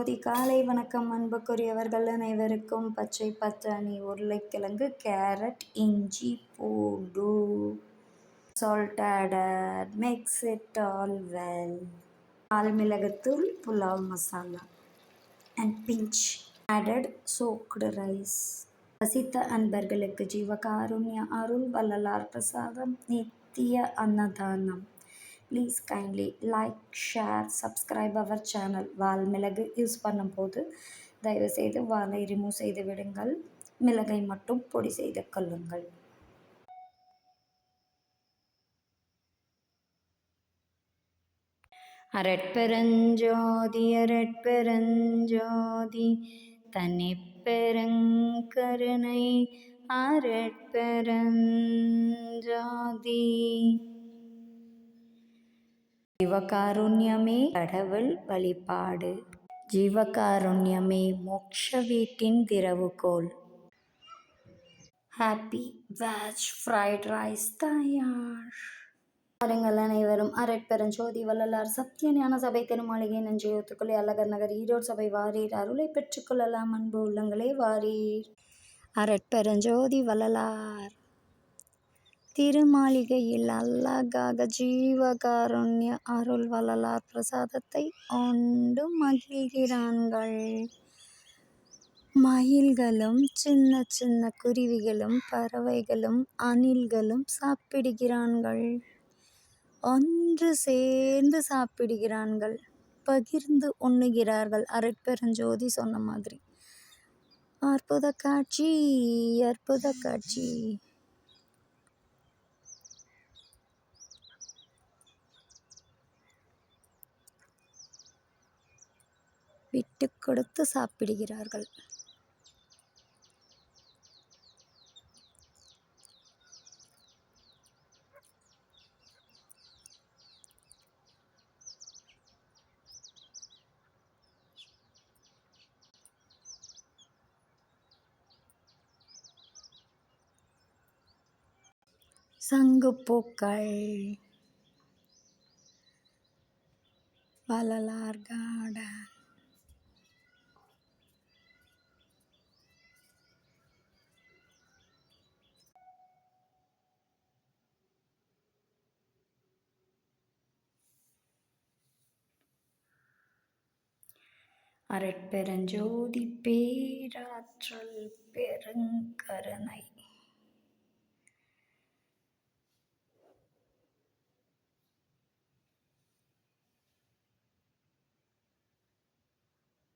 ஜோதி காலை வணக்கம். அன்புக்குரியவர்கள் அனைவருக்கும் பச்சை பட்டாணி, உருளைக்கிழங்கு, கேரட், இஞ்சி, பூண்டு, salt added, mix it all well. பால் மிளகுத்தூள், pulao masala and pinch added soaked rice. பசித்த அன்பர்களுக்கு ஜீவகாருண்ய அருள் வள்ளலார் பிரசாதம் நித்திய அன்னதானம். Please kindly like, share, subscribe our channel. வால் மிளகு யூஸ் பண்ணும்போது தயவுசெய்து வாலை ரிமூவ் செய்து விடுங்கள். மிளகை மட்டும் பொடி செய்து கொள்ளுங்கள். அரட்பெருஞ்சோதி அரட்பெருஞ்சோதி தனிப்பெருங்கருணை அரட்பெருஞ்சோதி. ஜீவகாருண்யமே கடவுள் வழிபாடு. ஜீவகாருண்யமே மோட்ச வீட்டின் திறவுகோல். ஹாப்பி வெஜ் ஃப்ரைட் ரைஸ் தயார். பாருங்கள் அனைவரும் அரட்பெருஞ்சோதி வள்ளலார் சத்திய ஞான சபை திருமாளிகை நஞ்சை ஒத்துக்கொள்ளி அழகர் நகர் ஈரோடு சபை வாரீர். அருளை பெற்றுக்கொள்ளலாம் அன்பு உள்ளங்களே வாரீர். அரட்பெருஞ்சோதி வள்ளலார் திருமாளிகையில் அழகாக ஜீவகாருண்ய அருள் வள்ளலார் பிரசாதத்தை உண்டு மகிழ்கிறார்கள். மயில்களும் சின்ன சின்ன குருவிகளும் பறவைகளும் அணில்களும் சாப்பிடுகிறார்கள். ஒன்று சேர்ந்து சாப்பிடுகிறார்கள், பகிர்ந்து உண்ணுகிறார்கள். அரட்பெருஞ்சோதி சொன்ன மாதிரி அற்புத காட்சி, அற்புத காட்சி. விட்டு கொடுத்து சாப்பிடுகிறார்கள். சங்குப்பூக்கள், வள்ளலார் கார்டன். அரட்பெருஞ்சோதி பேராற்றல் பெருங்கருணை